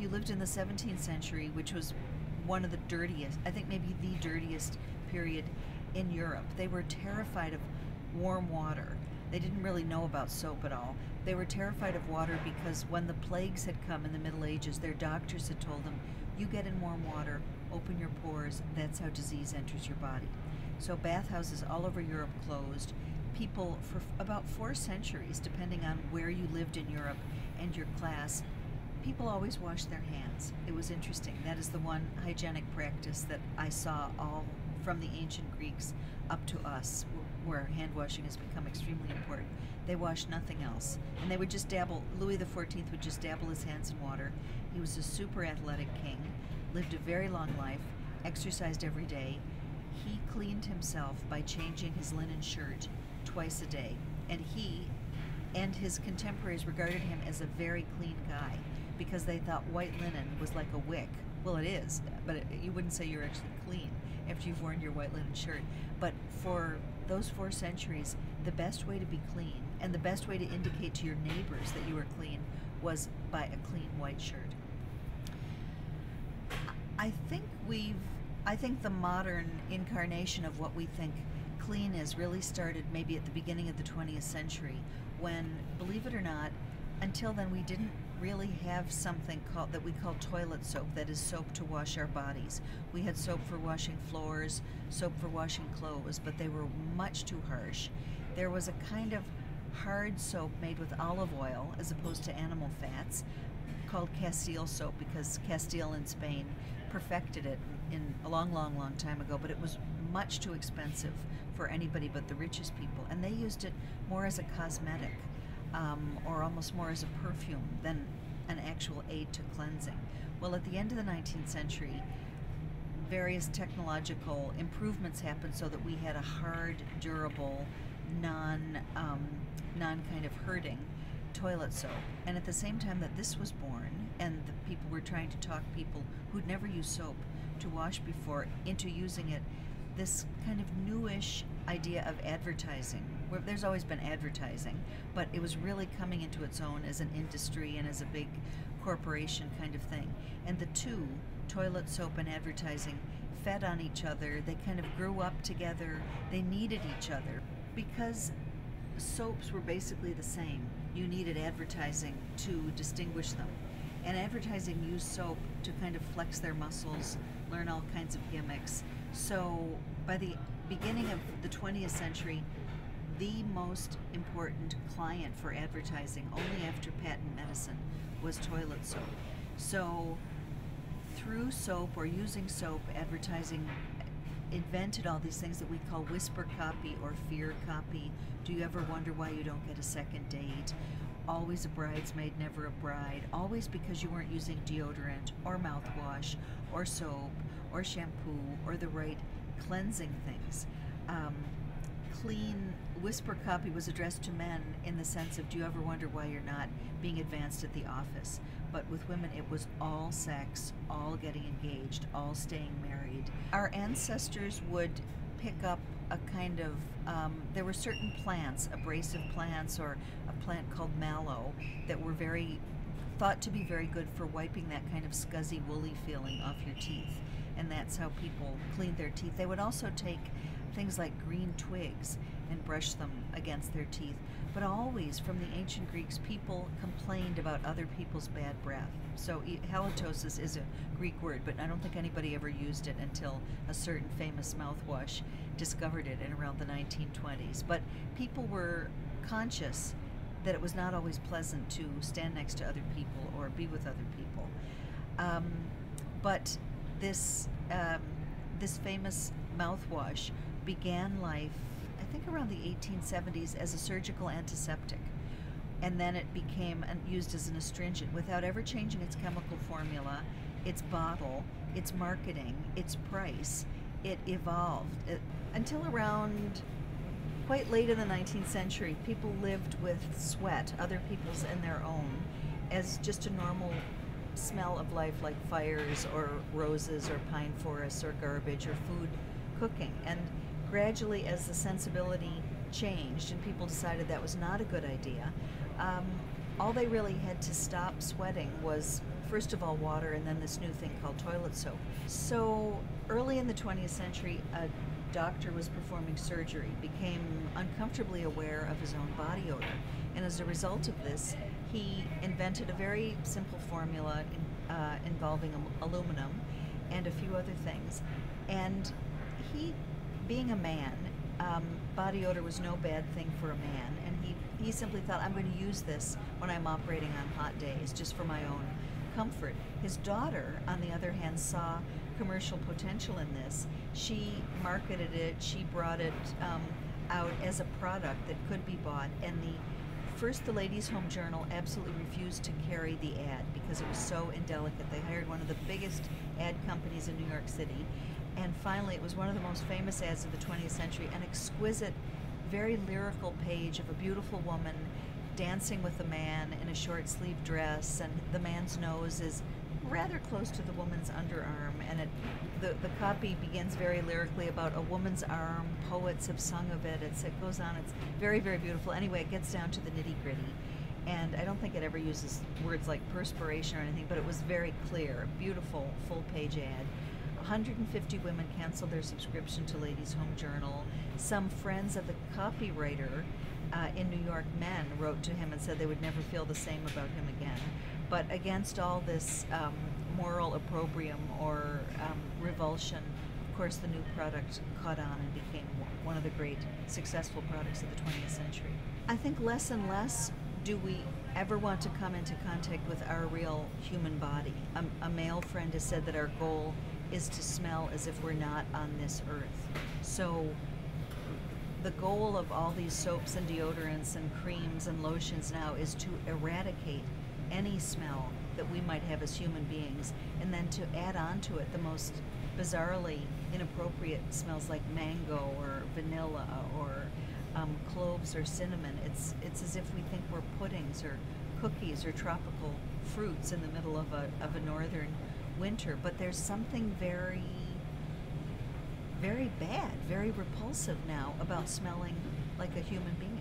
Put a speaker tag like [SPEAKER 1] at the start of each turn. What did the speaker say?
[SPEAKER 1] you lived in the 17th century, which was one of the dirtiest, I think maybe the dirtiest period in Europe, they were terrified of warm water. They didn't really know about soap at all. They were terrified of water because when the plagues had come in the Middle Ages, their doctors had told them, you get in warm water, open your pores, that's how disease enters your body. So bathhouses all over Europe closed. People for about 4 centuries, depending on where you lived in Europe and your class, people always washed their hands. It was interesting. That is the one hygienic practice that I saw all from the ancient Greeks up to us, where hand washing has become extremely important. They washed nothing else. And they would just dabble, Louis XIV would just dabble his hands in water. He was a super athletic king, lived a very long life, exercised every day. He cleaned himself by changing his linen shirt twice a day. And he and his contemporaries regarded him as a very clean guy because they thought white linen was like a wick. Well, it is, but you wouldn't say you're actually clean after you've worn your white linen shirt. But for those 4 centuries, the best way to be clean and the best way to indicate to your neighbors that you were clean was by a clean white shirt. I think the modern incarnation of what we think clean is really started maybe at the beginning of the 20th century when, believe it or not, until then we didn't really have something that we call toilet soap, that is soap to wash our bodies. We had soap for washing floors, soap for washing clothes, but they were much too harsh. There was a kind of hard soap made with olive oil as opposed to animal fats called Castile soap because Castile in Spain perfected it in a long time ago, but it was much too expensive for anybody but the richest people, and they used it more as a cosmetic or almost more as a perfume than an actual aid to cleansing. Well, at the end of the 19th century, various technological improvements happened so that we had a hard, durable, non kind of hurting toilet soap. And at the same time that this was born, and the people were trying to talk people who'd never used soap to wash before into using it, this kind of newish idea of advertising. There's always been advertising, but it was really coming into its own as an industry and as a big corporation kind of thing. And the two, toilet soap and advertising, fed on each other. They kind of grew up together. They needed each other. Because soaps were basically the same, you needed advertising to distinguish them. And advertising used soap to kind of flex their muscles, learn all kinds of gimmicks. So by the beginning of the 20th century, the most important client for advertising, only after patent medicine, was toilet soap. So through soap or using soap, advertising invented all these things that we call whisper copy or fear copy. Do you ever wonder why you don't get a second date? Always a bridesmaid, never a bride. Always because you weren't using deodorant or mouthwash or soap or shampoo or the right cleansing things. Clean whisper copy was addressed to men in the sense of, do you ever wonder why you're not being advanced at the office? But with women, it was all sex, all getting engaged, all staying married. Our ancestors would pick up a kind of, there were certain plants, abrasive plants or a plant called mallow, that were thought to be very good for wiping that kind of scuzzy, woolly feeling off your teeth. And that's how people cleaned their teeth. They would also take things like green twigs and brush them against their teeth. But always, from the ancient Greeks, people complained about other people's bad breath. So halitosis is a Greek word, but I don't think anybody ever used it until a certain famous mouthwash discovered it in around the 1920s. But people were conscious that it was not always pleasant to stand next to other people or be with other people. But this famous mouthwash began life, I think around the 1870s, as a surgical antiseptic. And then it became used as an astringent without ever changing its chemical formula, its bottle, its marketing, its price. It evolved. Until around quite late in the 19th century, people lived with sweat, other people's and their own, as just a normal smell of life, like fires or roses or pine forests or garbage or food cooking. And gradually, as the sensibility changed and people decided that was not a good idea, all they really had to stop sweating was first of all water and then this new thing called toilet soap. So early in the 20th century, a doctor was performing surgery, became uncomfortably aware of his own body odor, and as a result of this, he invented a very simple formula involving aluminum and a few other things. And he, being a man, body odor was no bad thing for a man, and he simply thought, I'm going to use this when I'm operating on hot days, just for my own comfort. His daughter, on the other hand, saw commercial potential in this. She marketed it, she brought it out as a product that could be bought, and the Ladies' Home Journal absolutely refused to carry the ad because it was so indelicate. They hired one of the biggest ad companies in New York City, and finally it was one of the most famous ads of the 20th century, an exquisite, very lyrical page of a beautiful woman dancing with a man in a short sleeve dress, and the man's nose is rather close to the woman's underarm, and the copy begins very lyrically about a woman's arm. Poets have sung of it. It goes on. It's very, very beautiful. Anyway, it gets down to the nitty-gritty, and I don't think it ever uses words like perspiration or anything, but it was very clear. Beautiful full-page ad. 150 women canceled their subscription to Ladies' Home Journal. Some friends of the copywriter in New York, men, wrote to him and said they would never feel the same about him again. But against all this moral opprobrium or revulsion, of course, the new product caught on and became one of the great successful products of the 20th century. I think less and less do we ever want to come into contact with our real human body. A male friend has said that our goal is to smell as if we're not on this earth. So the goal of all these soaps and deodorants and creams and lotions now is to eradicate any smell that we might have as human beings, and then to add on to it the most bizarrely inappropriate smells like mango or vanilla or cloves or cinnamon. It's as if we think we're puddings or cookies or tropical fruits in the middle of a northern winter. But there's something very, very bad, very repulsive now about smelling like a human being.